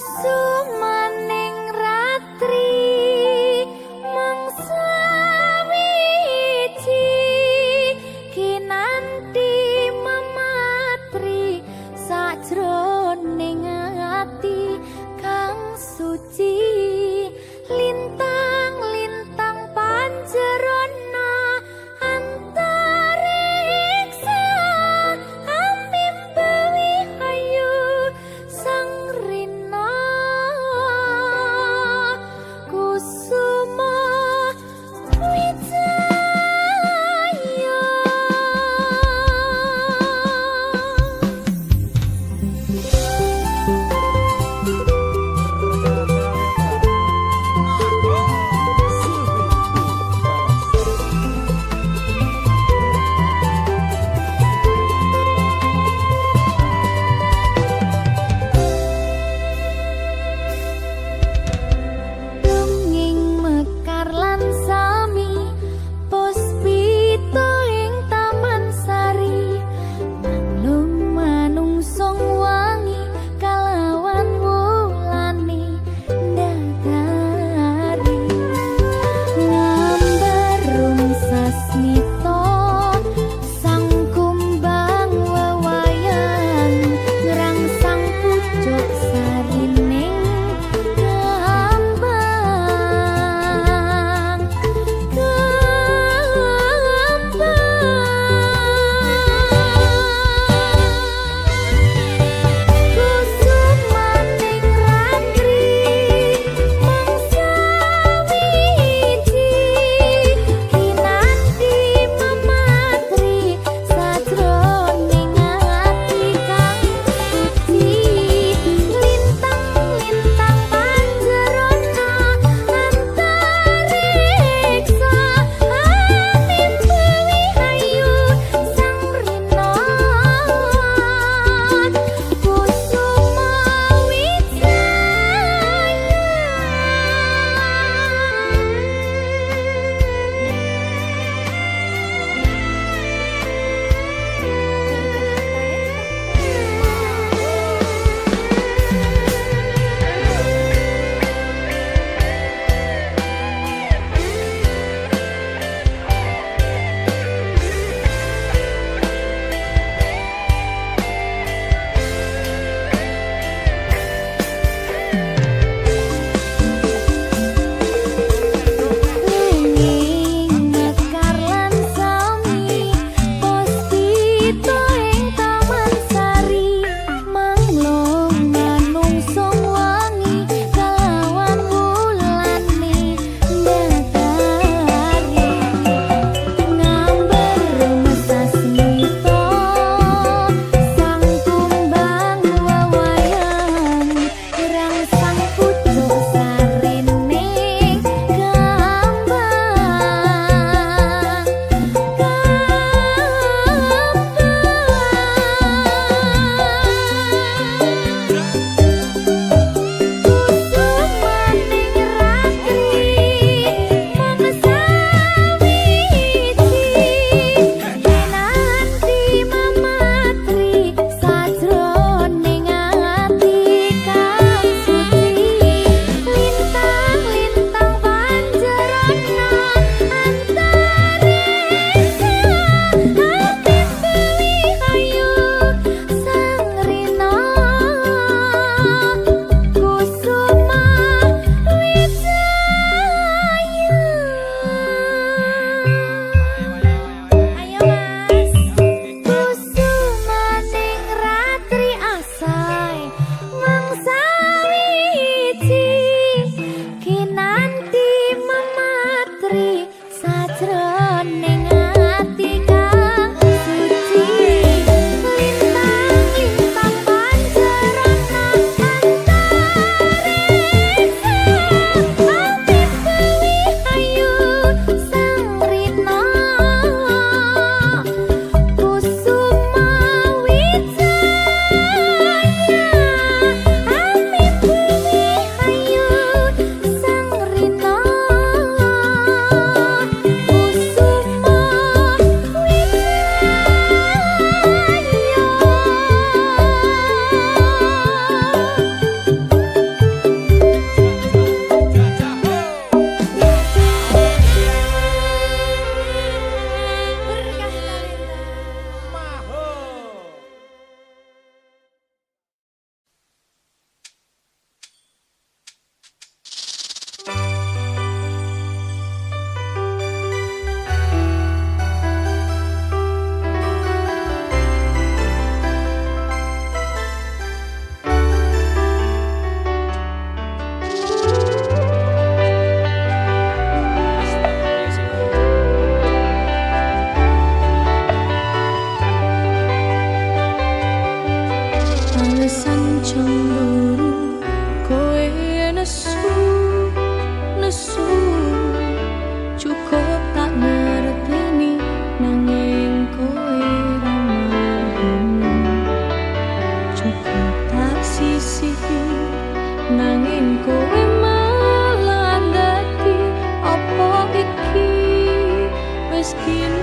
Sumaning ratri mangsa wiji kinanti mematri sajroning ati kang suci lintang-lintang panjerona antariksa ambimbawi ayu sang rina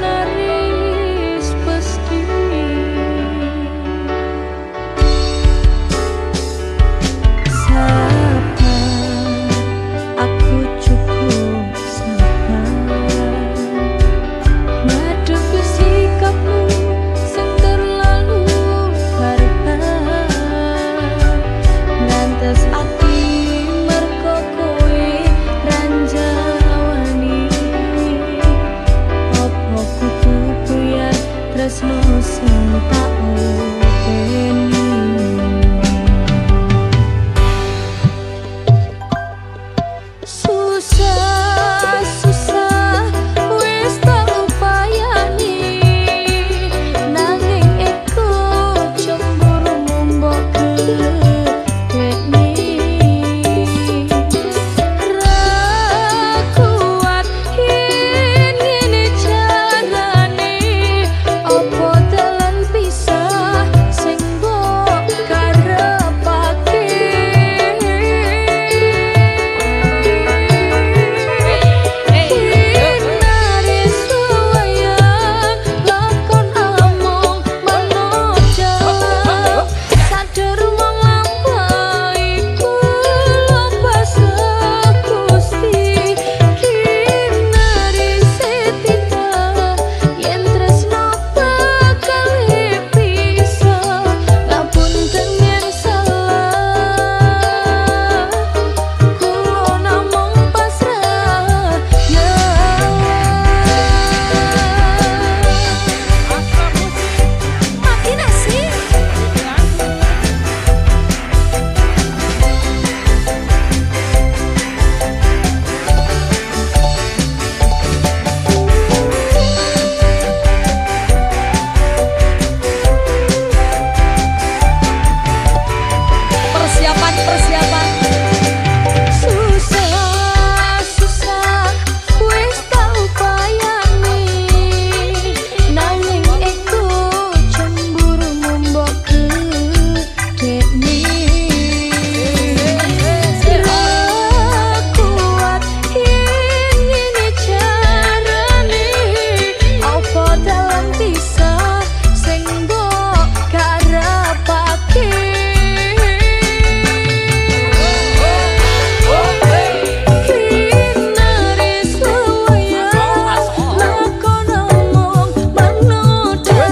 naris pasti sapa aku cukup sabar madhepi sikapmu sing terlalu barbar ngantos ati merko kowe ranjawani opo kudu buyar tresno sing tak openi susah wis tak upayani nanging iku cemburu mbok gedeni ra kuat yen ngene carane opo dalan pisah sing mbok karepake naris wayang lakon among manojal sadar wong lampaiku lepas Gusti naris setita yen tresno bakal pisah ngapunten yen salah kula namung pasrah ya mati nasi persiapan susah wis tak upayani nanging iku cemburu mbok gedeni ra kuat yen ngene carane opo dalan pisah sing mbok karepake naris wayang lakon among manodal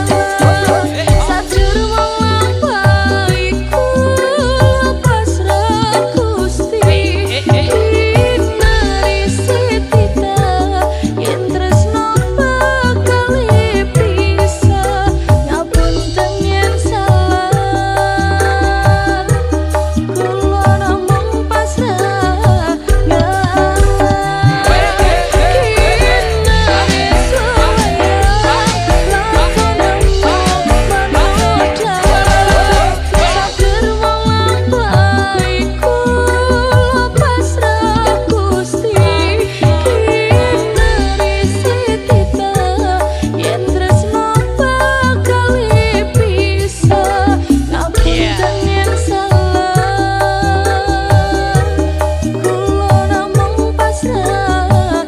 sadar wong lampaiku lepas Gusti naris setita yen tresno bakal pisah ngapunten yen salah kula namung pasrah naris wayang lakon among manodal sadar wong lampaiku lepas Gusti naris setita yen tresno bakal pisah ngapunten yen salah kula namung pasrah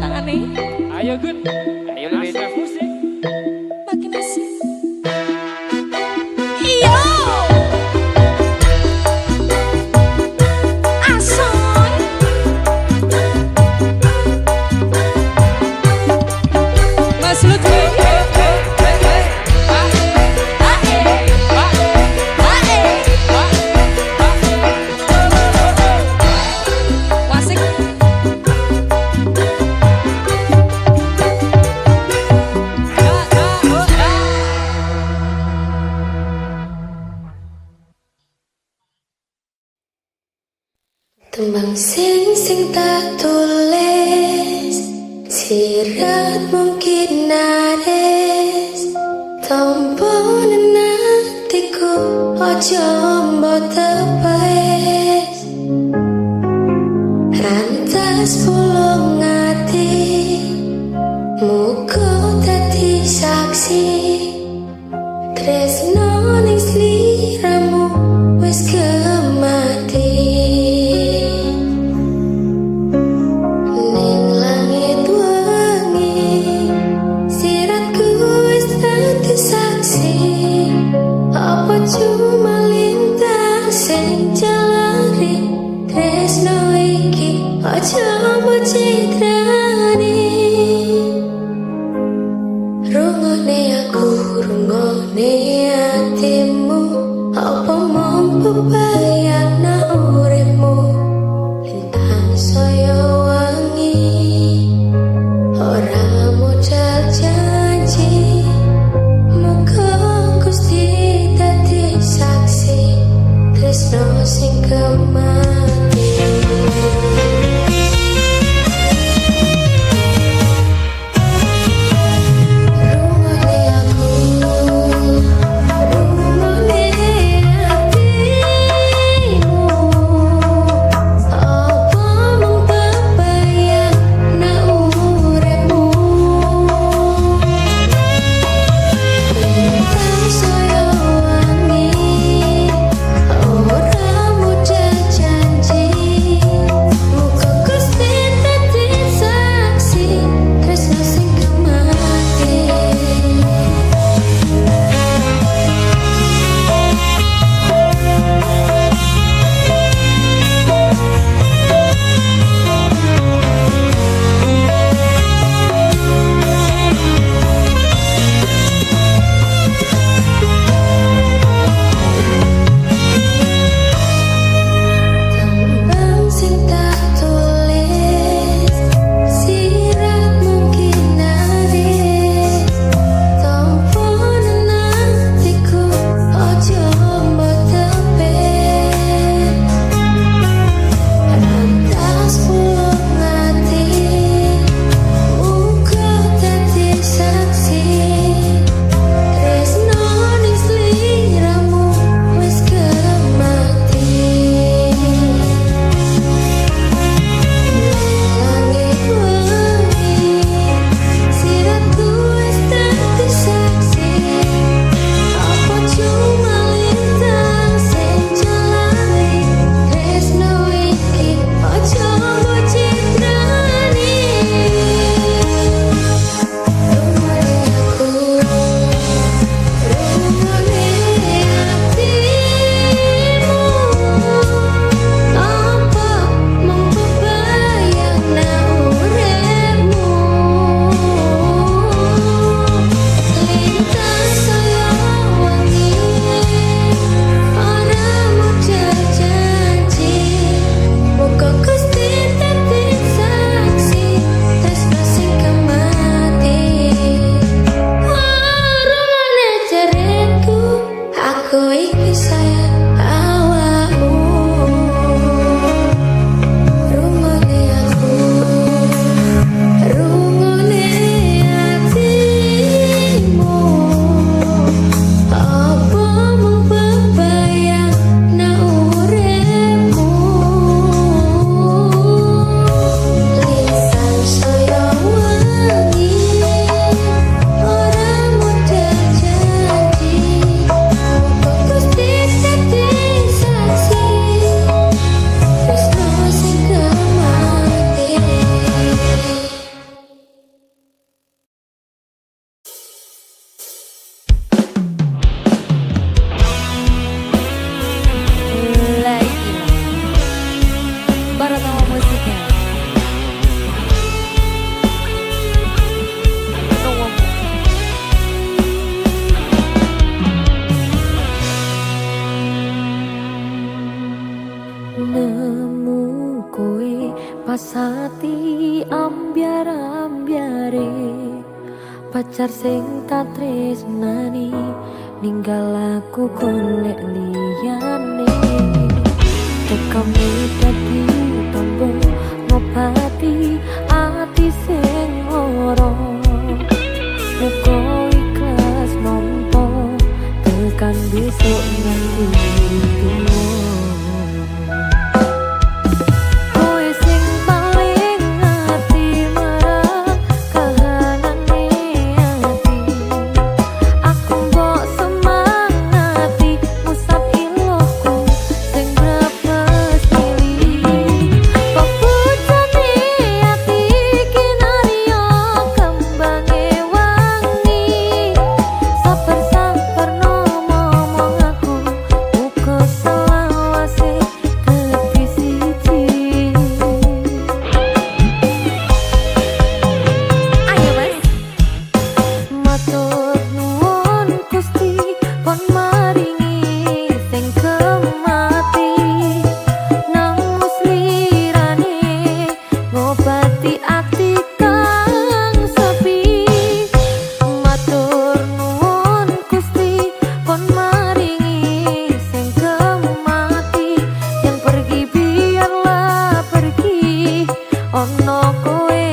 tangane Ayo Gun, ayo Ashraf Musik. makin asik iyo ason Mas Lutfi wasik tembang sing tak tulis sirat mungkin naris tompo nenatiku ojo mbok tepes rantas pulung ati muga dadi saksi tresno ning sliramu wis kemati Ojo mbok citrani rungokne aku rungokne hatimu apa mampu bayangna uripmu lintang saya wangi ora modal janji muga Gusti dadi saksi tresno sing kemati. Pasati ambyar-ambyare pacar sing tak tresnani ninggal aku golek liyane tekane dadi tombo ngobati ati sing lara muga ikhlas nampa tekan besok nanti ngobati ati kang sepi. Matur nuwun Gusti pun maringi sing kemati, yang pergi biarlah pergi, ono kowe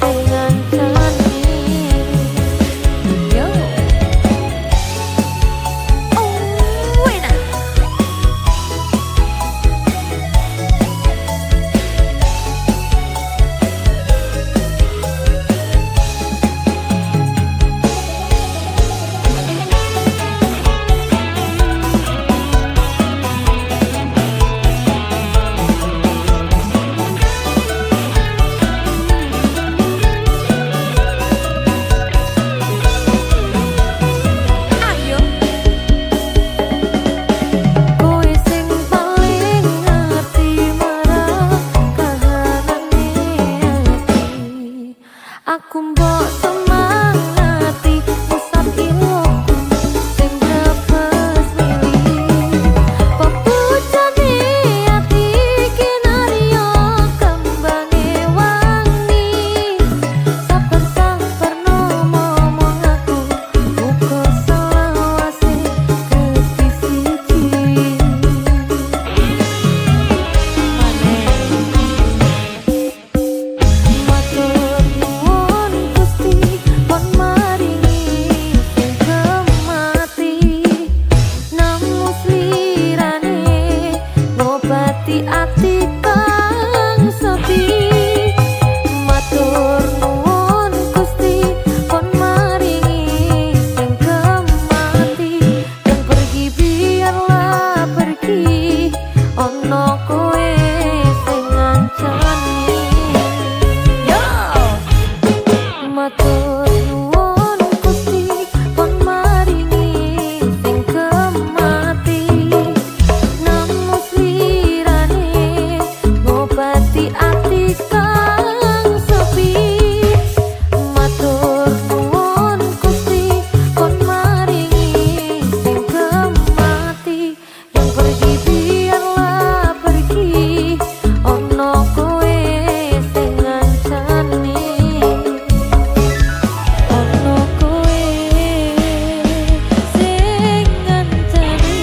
sing ngancani. Yo oh enak. Ayo kowe sing paling ngerti marang kahanane ati. Aku mbok semangati pusat ilmuku sing brebes milih. Pepujane ati kinarya kembane wangi. Sabar-sabar ngomong aku muga selawase gedhi siji. Matur nuwun Gusti pun maringi sing kemati, namung slirane ngobati ati kang sepi. Matur nuwun Gusti pun maringi sing kemati, yang pergi biarlah pergi, ono kowe sing ngancani. Yo matur nuwun Gusti pun maringi sing kemati, namung slirane ngobati ati kang sepi. Matur nuwun Gusti pun maringi sing kemati, yang pergi biarlah pergi, ono kowe sing ngancani. Ono kowe sing ngancani.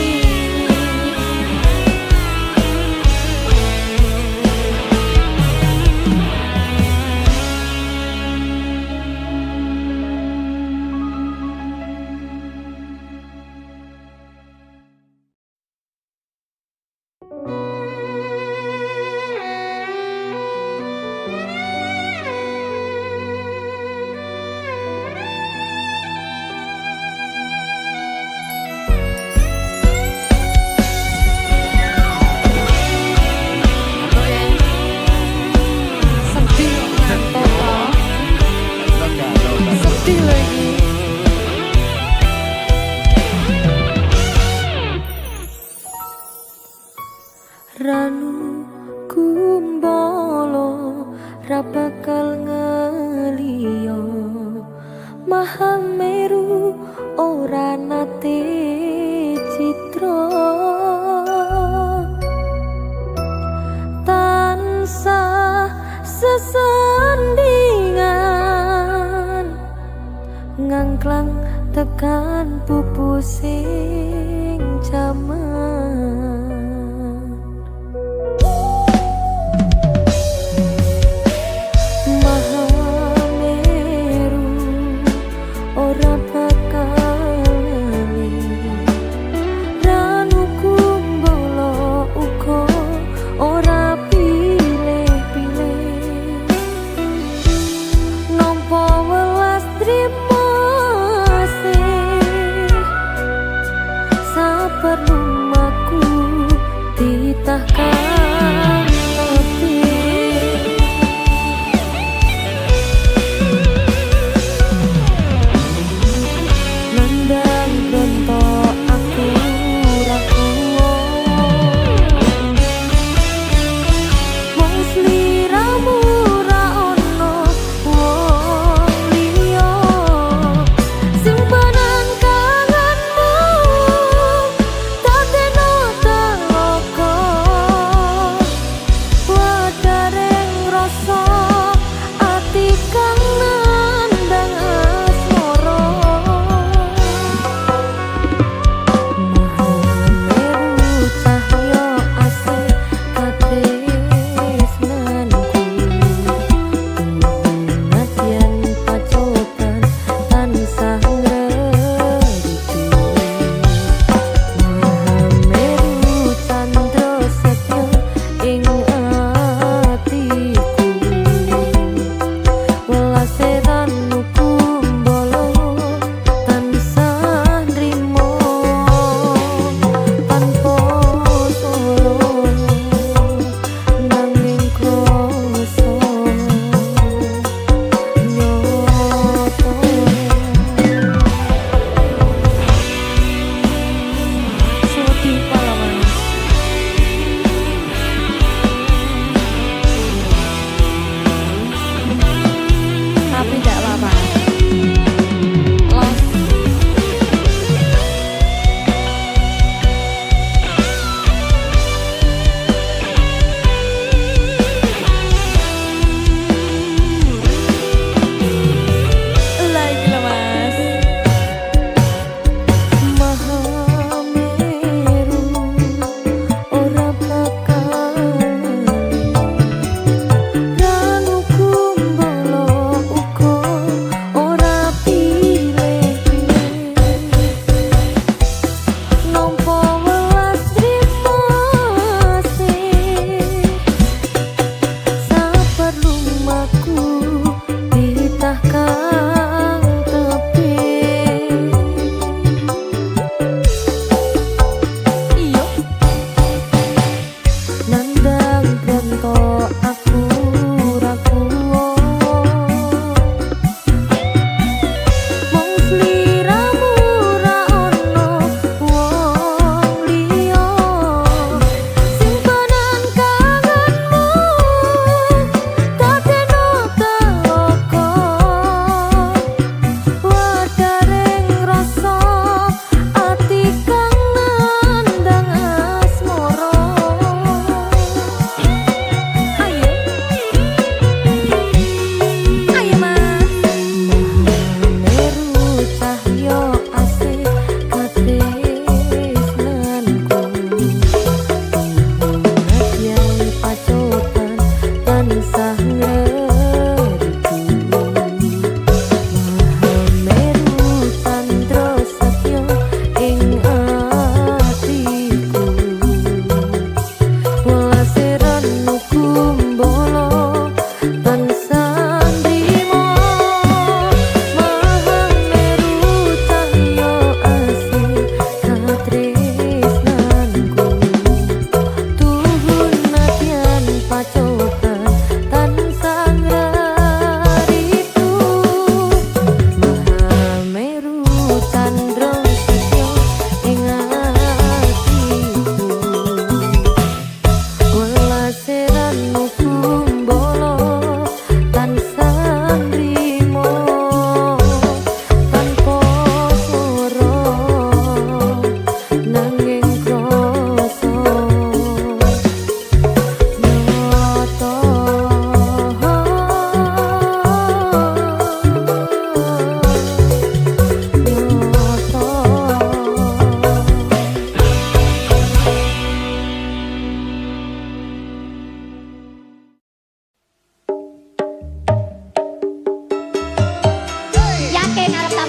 Sedih lagi. Ranu kumbolo ra bakal ngeliyo, Mahameru ora nate citra. Tansah sesandingan ngangklang tekan pupu sing jaman. Mahameru ora bakal ngelih, Ranu kumbolo uga ora pilih-pilih. Nampa welas trimo sih sabar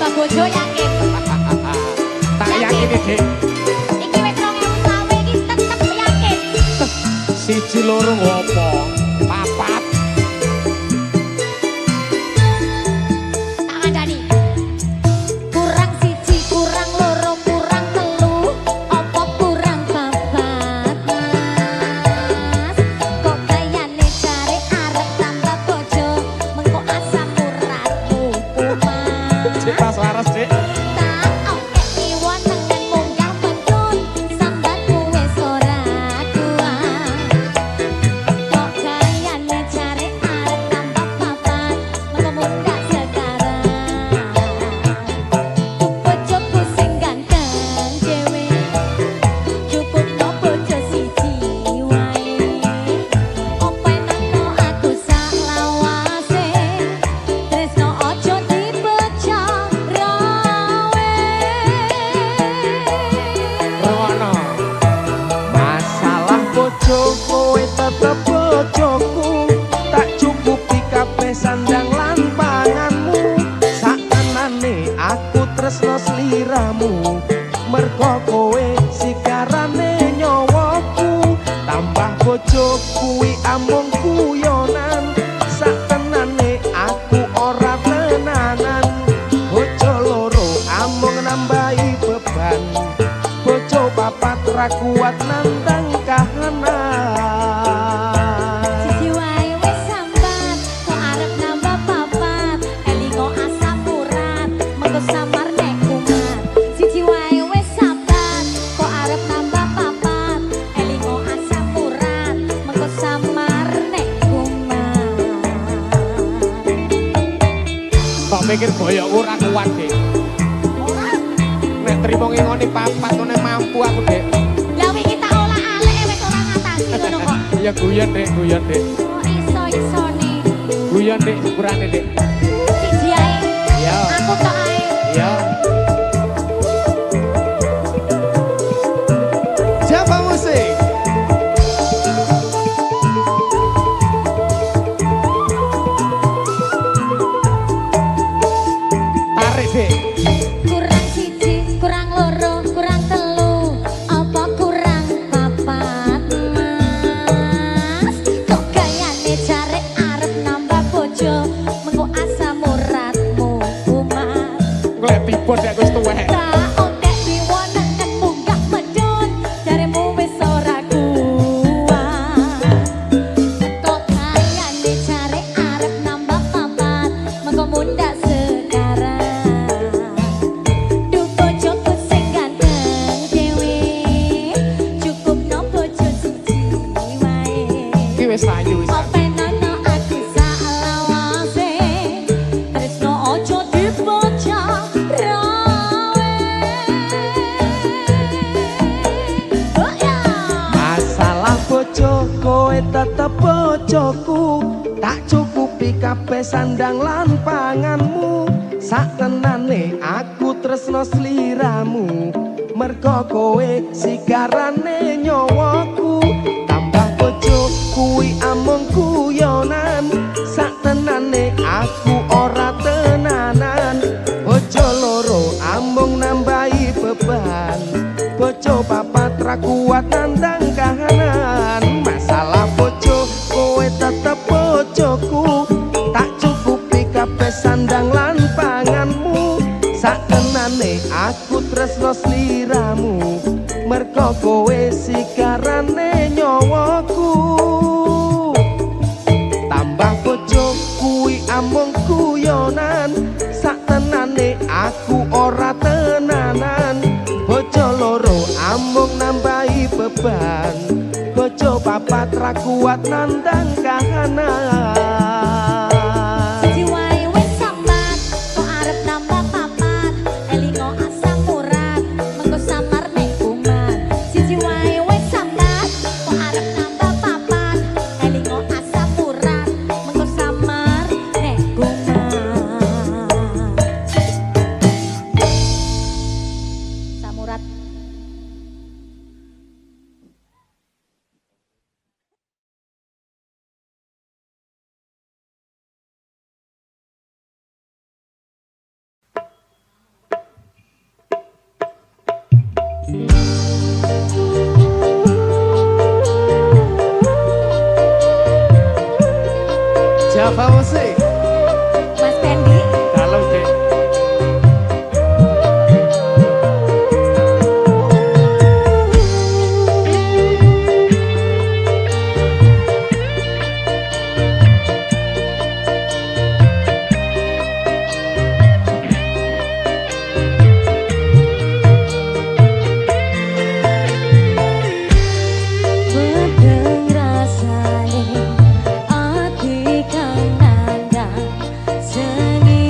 nambah bojo yakin. Tak yakin iki. Iki wis 2020 iki tetep yakin. Siji loro ngopo? Papat. Tak kandhani. Kurang siji, kurang loro, kurang telu, apa kurang papat, Mas? Kok kayane jare arep tambah bojo, mengko asam uratmu kumat. Cek pas waras, Cek. Tak oke iwon nengen munggah mentun, sambatmu wis ora kuat. Kok kayane jare arep tambah papat, mengko munggah sekarang. Bojoku sing ganteng dhewe, cukupno bojo siji wae. Openano aku sak lawase, tresno ojo dipecah rawe. Rono. Masalah bojo kowe tetep bojoku. Tak cukupi kabeh sandang lan panganmu. Sakenane aku tresno sliramu. Mergo kowe sikarane nyawaku. Tambah bojo kuwi amung guyonan. Sakenane aku ora tenanan. Bojo loro amung nambahi beban. Bojo papat ra kuat nandang kahanan. Siji wae wis sambat, kok arep nambah papat, elingo asam urat, mengko samar nek kumat. Siji wae wis sambat, kok arep nambah papat, elingo asam urat, mengko samar nek kumat. Kok mikir boyok ora kuat, Dik. Nek trimo ngingoni papat ngene mampu aku, Dik. Lah wingi tak olah alek wis ora ngatasi ngono kok. Ya guyon, Dik, guyon, Dik. Oh iso-isone. Guyon, Dik, syukurane, Dik. Siji ae. Ya. Aku tok ae. Ya. Siapa musik? Tarik, Dik. Kurang siji, kurang loro, kurang telu, apa kurang papat, Mas? Kok gayane jare arep nambah bojo, mengko asam uratmu kumat. Golek tiba nek wis tuwek. Tak oke diwonen nek munggah medun, jaremu wis ora kuat. Kok gayane jare arep nambah papat, mengko mundak sekarang. Duh bojoku sing ganteng dhewe, cukupno bojo siji wae. Iki wis ayu wis. Openano aku sak lawase, tresno ojo dipecah rawe. Oh ya. Masalah bojo kowe tetep bojoku. Tak cukupi kabeh sandang lan panganmu. Sakenane aku tresno sliramu. Mergo kowe sikarane nyawaku. Tambah bojo kuwi amung guyonan. Sakenane aku ora tenanan. Bojo loro amung nambahi beban. Bojo papat ra kuat nandang kahanan. Masalah bojo kowe tetep bojoku. Tak cukupi kabeh sandang lan panganmu. Sakenane aku tresno sliramu. Mergo kowe sikarane nyawaku. Tambah bojo kuwi amung guyonan. Sakenane aku ora tenanan. Bojo loro amung nambahi beban. Bojo papat ra kuat nandang kahanan. Siji wae wis sambat, kok arep nambah papat, elingo asam urat, mengko samar nek kumat. Siji wae wis sambat, kok arep nambah papat, elingo asam urat, mengko samar nek kumat. Samurat Java Musik. Mas Pendi. Dalam dek. Bedeng rasane ati kang nandang sengi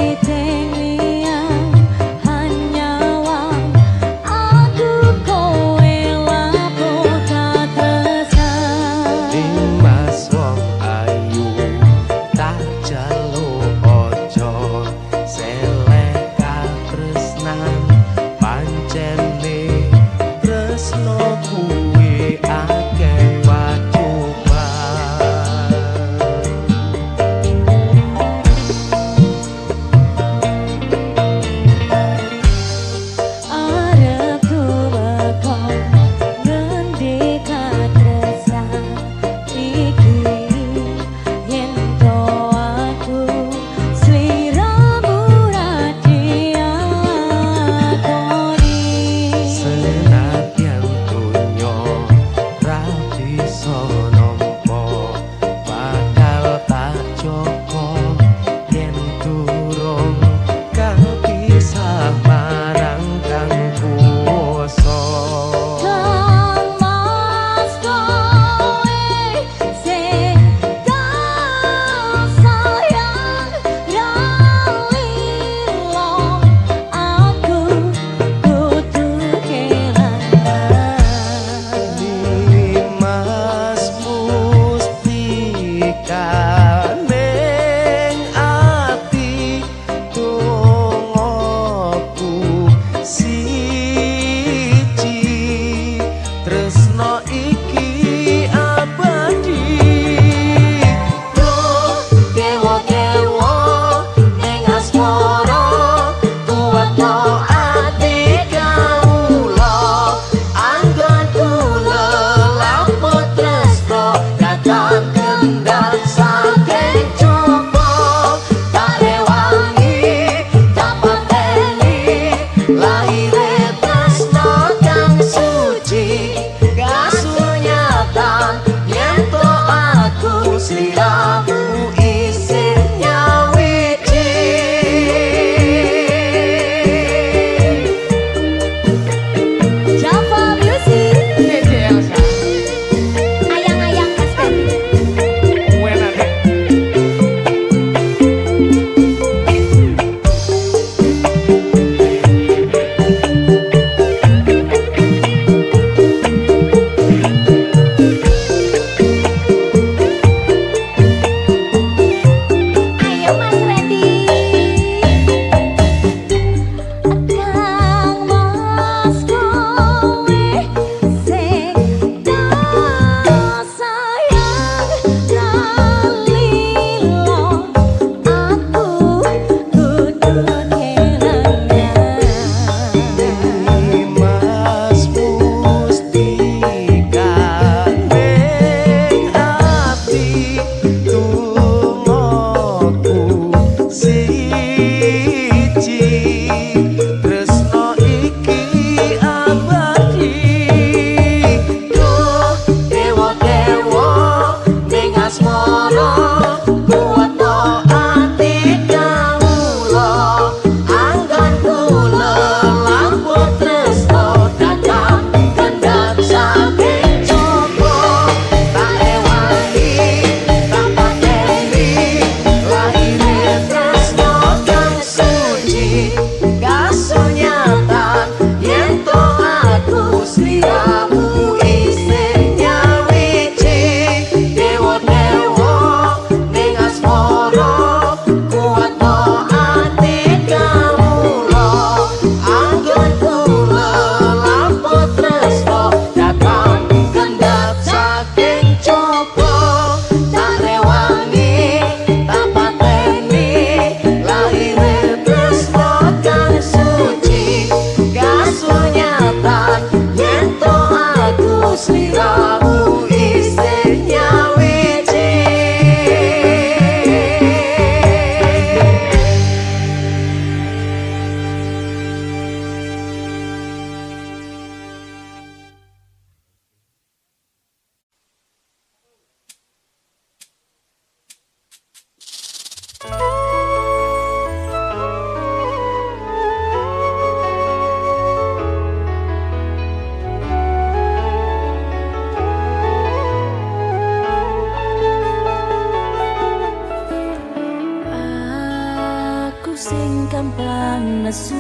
sing gampang nesu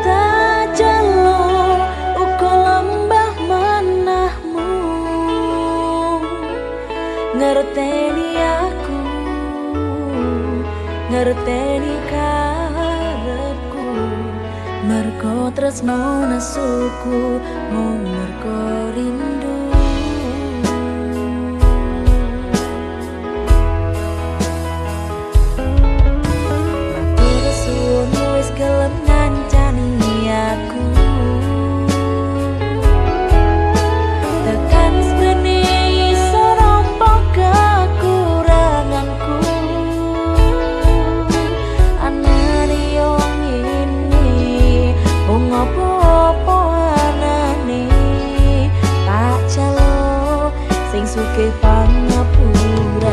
tak jalo uga lembah manahmu ngerteni aku ngerteni karepku mergo tresno nesuku mung mergo rindu gelem ngancani aku tekan sprene iso nampa kekuranganku anane yo ngene wong apa-apa anane tak jalo sing sugih pangapurane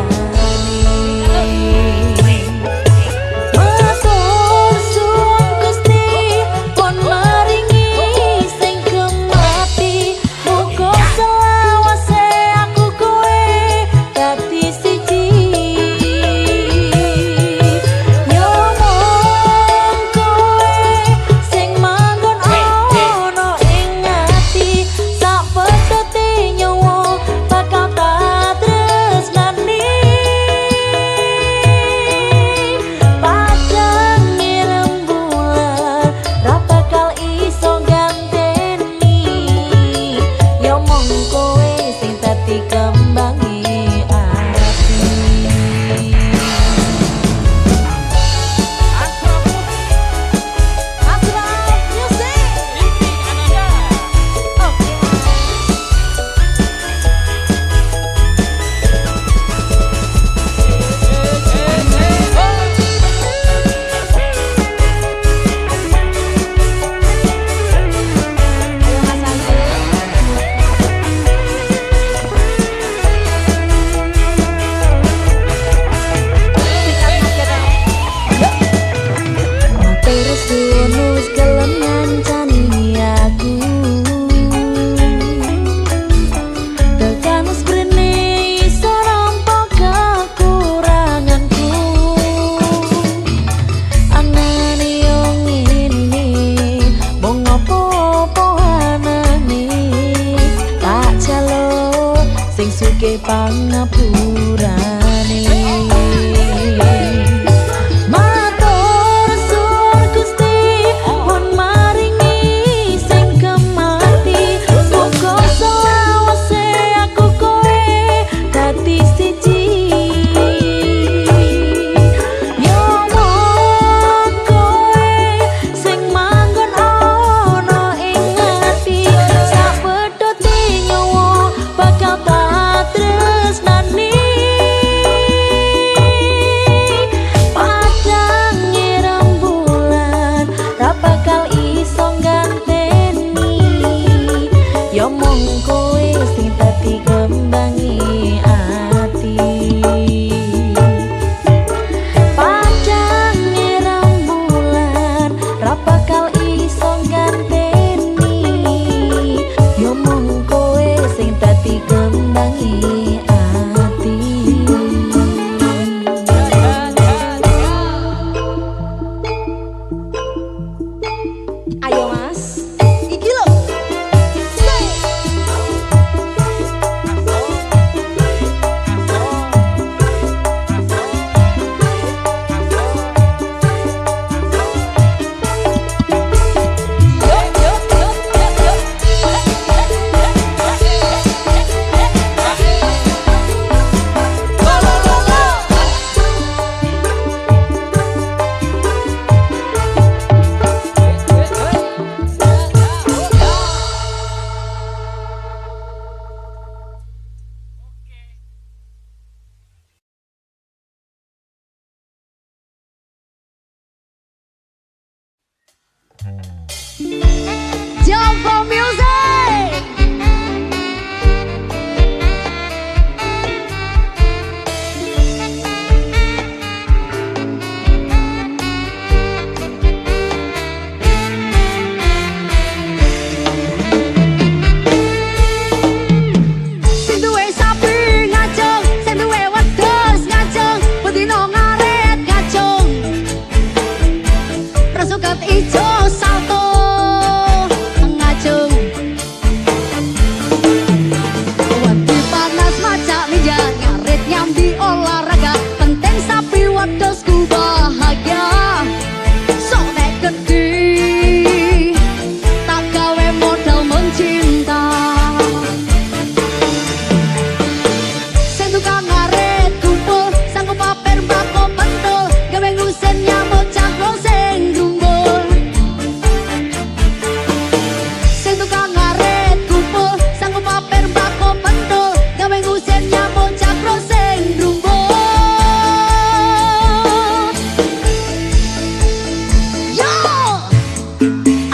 pangapurane matur suwun Gusti pun maringi sing kemati muga selawase aku kowe dadi siji yo wong kowe sing manggon ana ing ati sak pedhote nyawa bakal tresnani padang rembulan ra bakal iso ganteni ya mung kowe sing dadi kembangi ati padang rembulan ra bakal iso ganteni ya mung kowe sing dadi kembangi ati ayo mas iki lho Jump for music. Sing duwe sapi ngajeng, sing duwe wedhus ngajeng, bedino ngarep olahraga penting sapi wedhusku bahagia sok nek gede tak gawe modal mencinta sing tukang ngaret kumpul sanggup pamer mbako pentul gawe ngusen nyamuk cangkro sing grumbul sing tukang ngaret kumpul sanggup pamer mbako pentul gawe ngusen nyamuk cangkro sing grumbul yo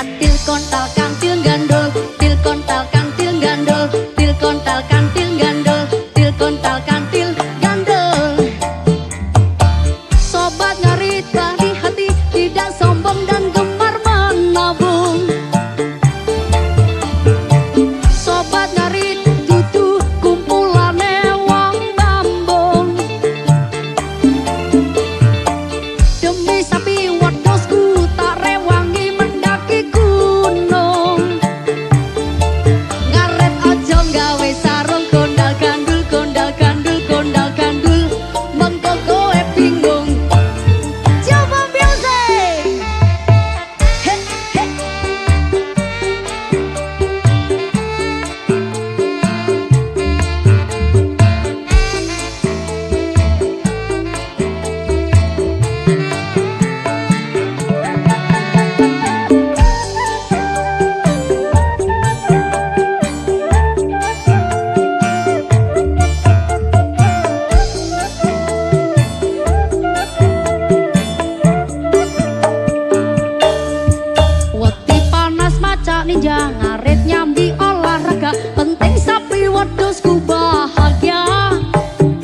atil kontal kantil gandul til kontal kantil gandul til kontal kantil gandul til kontal kantil gandul sobat ngarita di hati tidak sombong dan gemar menabung sobat ngarit dudu kumpulane wong bambung demi sapi wedhusku tak rewangi mendaki gunung ngaret aja gawe sarung kondal gandul kondal gandul kondal gandul mengko kowe bingung coba music he he Wati panas maca ninja ngarit nyambi olahraga penting sapi wedhusku bahagia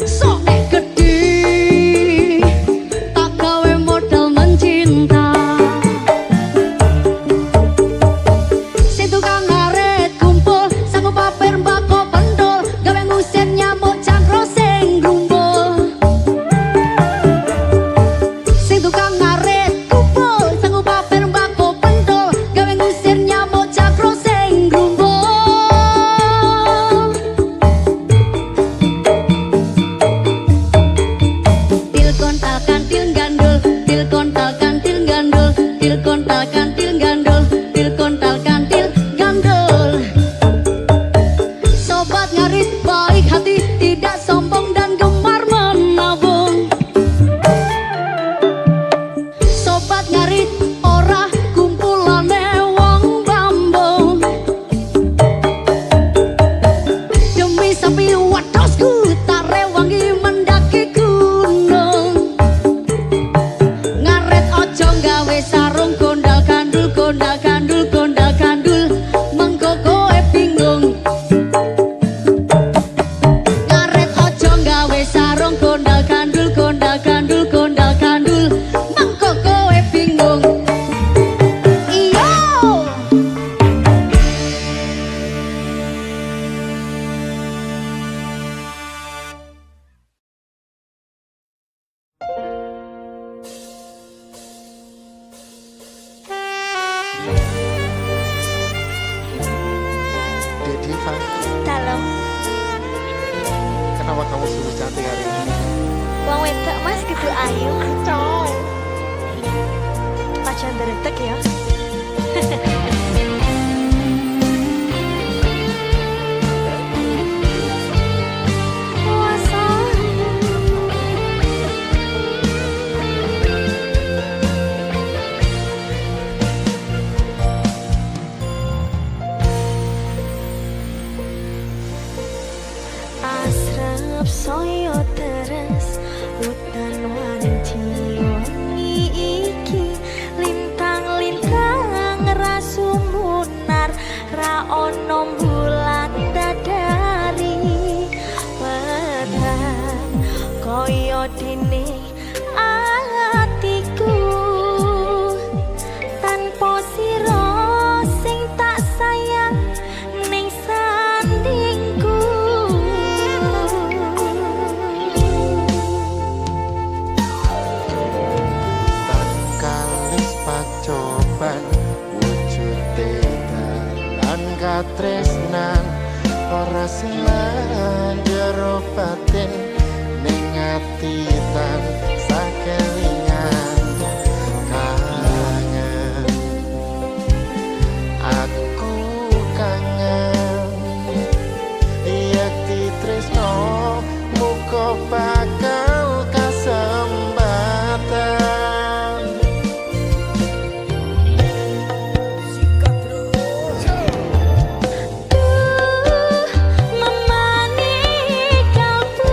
sok nek gede tak gawe modal mencinta sing tukang ngarit kumpul sanggup pamer mbako pentul gawe ngusen nyamuk cangkro sing grumbul sing tukang ngarit kumpul sanggup pamer mbako pentul gawe ngusir nyamuk cangkro sing grumbul til kontal kantil gandul til kontal kantil gandul til kontal kantil gandul til kontal kantil gandul sobat ngarit baik hati tidak sombong dan gemar menabung sobat ngarit ora kumpulane wong bambung demi sapi wedhusku tak rewangi mendaki gunung ngaret aja gawe sarung kondal gandul kondal gandul kondal gandul mengko kowe bingung ngaret aja gawe sarung kondal gandul kondal gandul kondal gandul mengko kowe bingung iyo Dek Diva, dalam kenapa kamu sungguh cantik hari ini? wong wedok mas gitu ayu Coy. pacar deretek ya asrep soyo teres hutan wanci wangi iki lintang-lintang rasumunar ra ono bulan dadari wetan koyo dene atiku tanpa sira sing tak sayang ning sandingku Tangkalis pacoban wujude dalan katresnan ora senang jero batin ning titan sakelingan kangen aku kangen yekti tresno muga bakal kasembatan Memani kalbu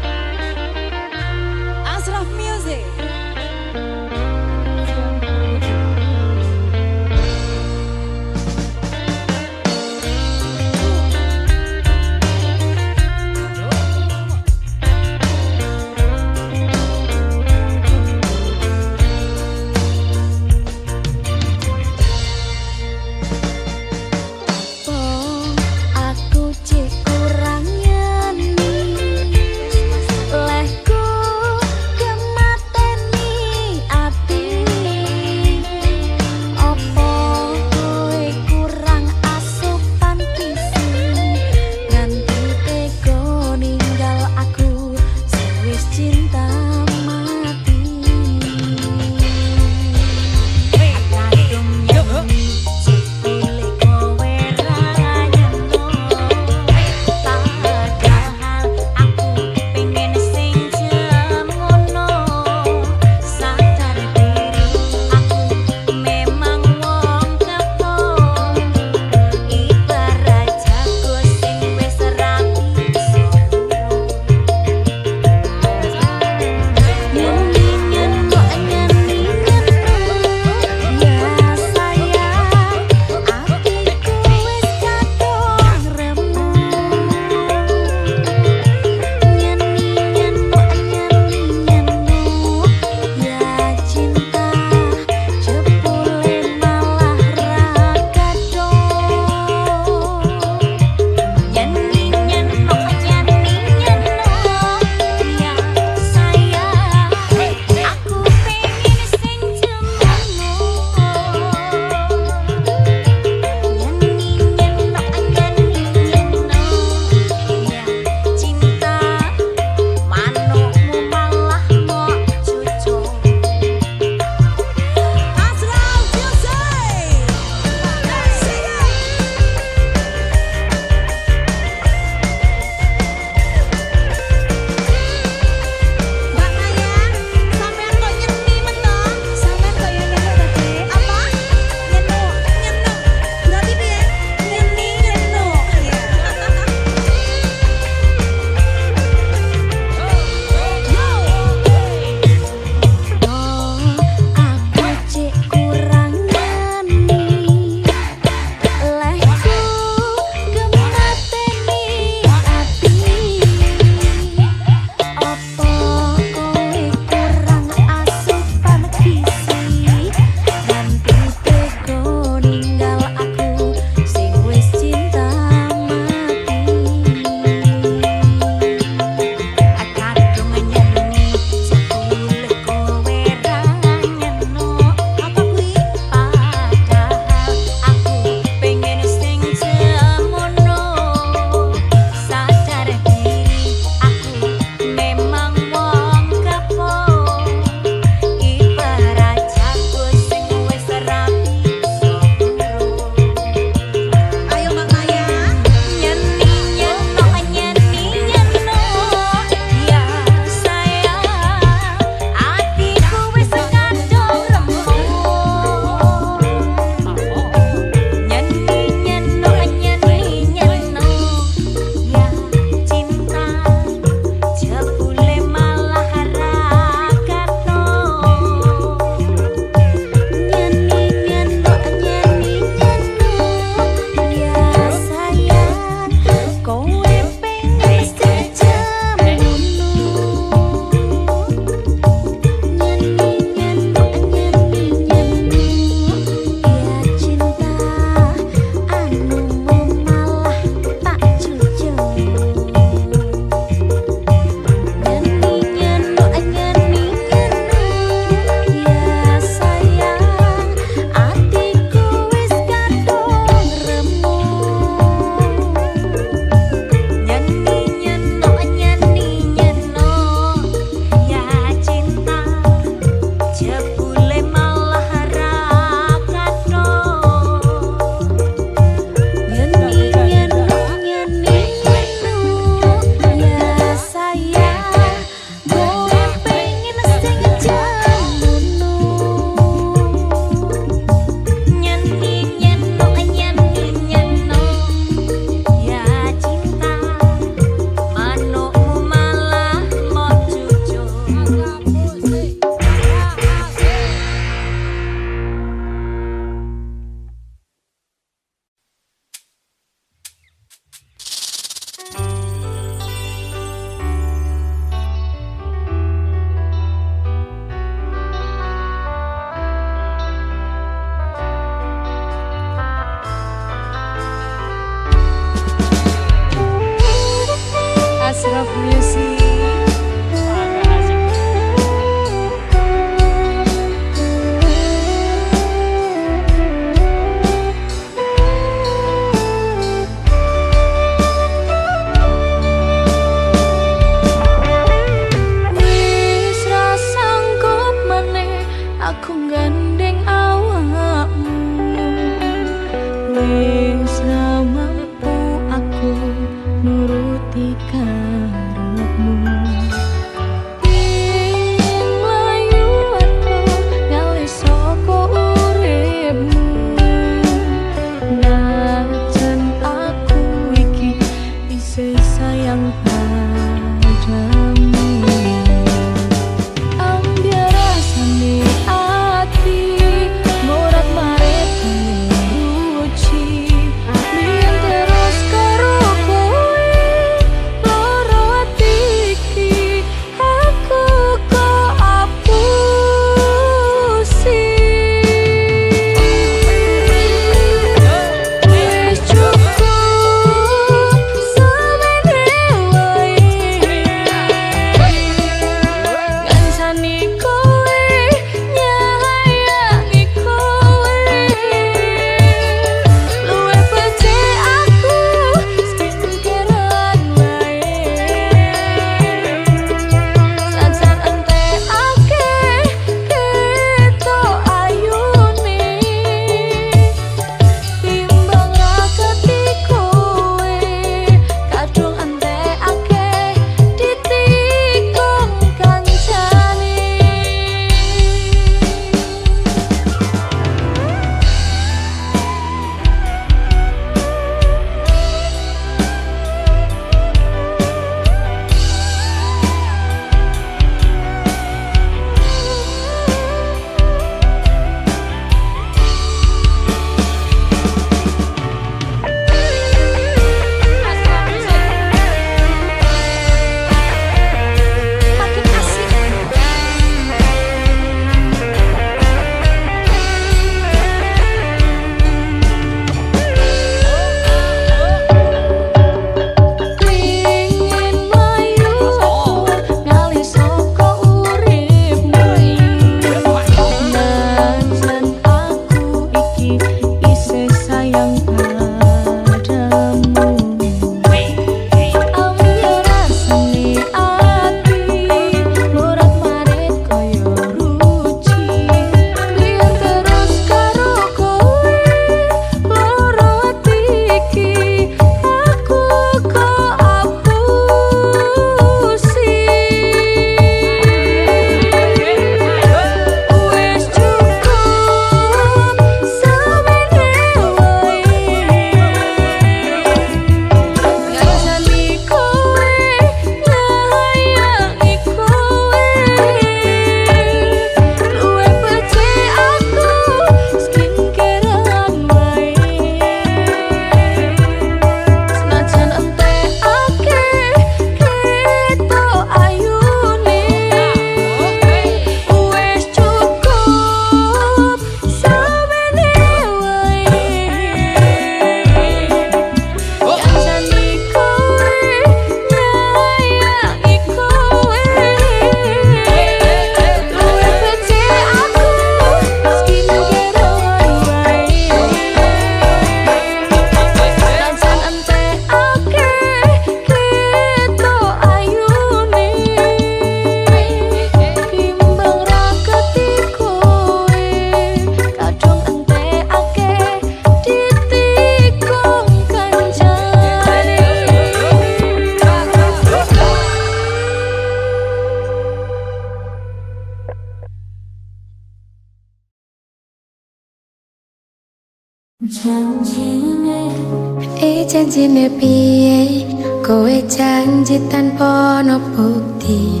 janjine piye kowe janji tanpa ono bukti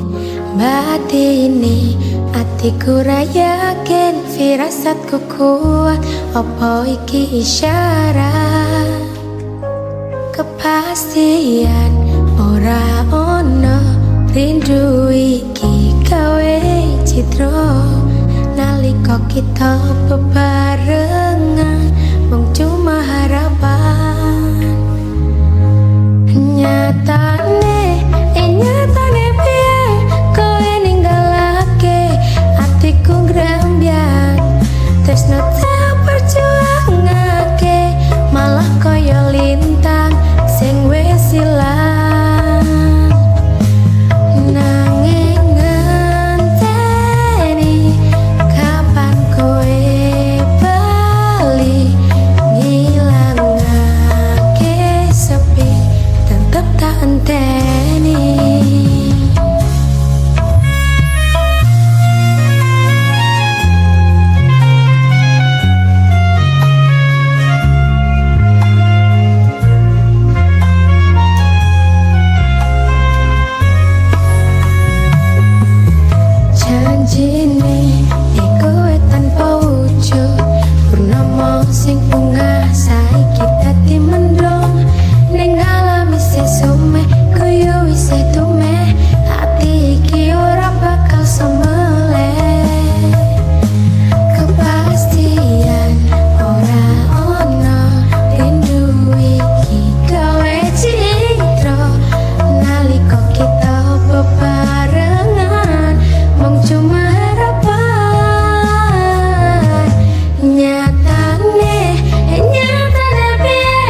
batine atiku ra yakin firasatku kuat apa iki isyarat kepastian ora ono rindu iki gawe citra nalika kita bebarengan mung cuma harapan nyatane piye kowe ninggalake atiku grembyang tresno tak perjuangake malah koyo lintang sing wis ilang nanging ngenteni kapan kowe bali ngilangake sepi tetep tak enteni. Janjine kowe tanpa wujud purnama sing bunga saiki dadi mendung ning alam isih sume koyo isih tume ati iki ora bakal semeleh kepastian ora ono rindu iki gawe citra nalika kita bebarengan mung cuma harapan nyatane piye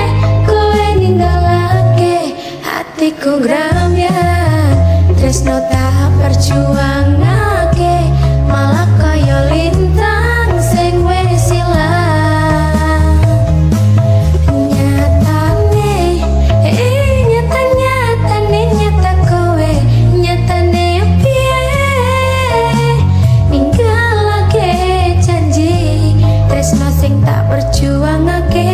kowe ninggalake hatiku grembyang tresno tak perjuangake malah kaya lintang sing wis ilang nyata kowe nyatane piye ninggalake janji tresno sing tak perjuangake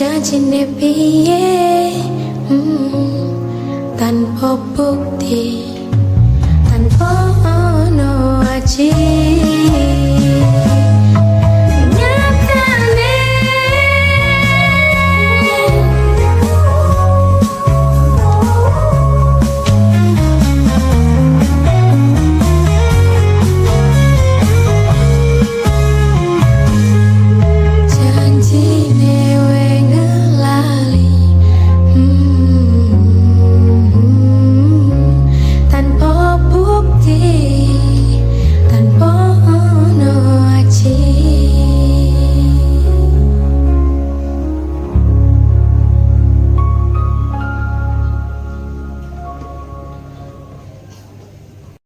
janjine piye tanpa bukti tanpa ono aji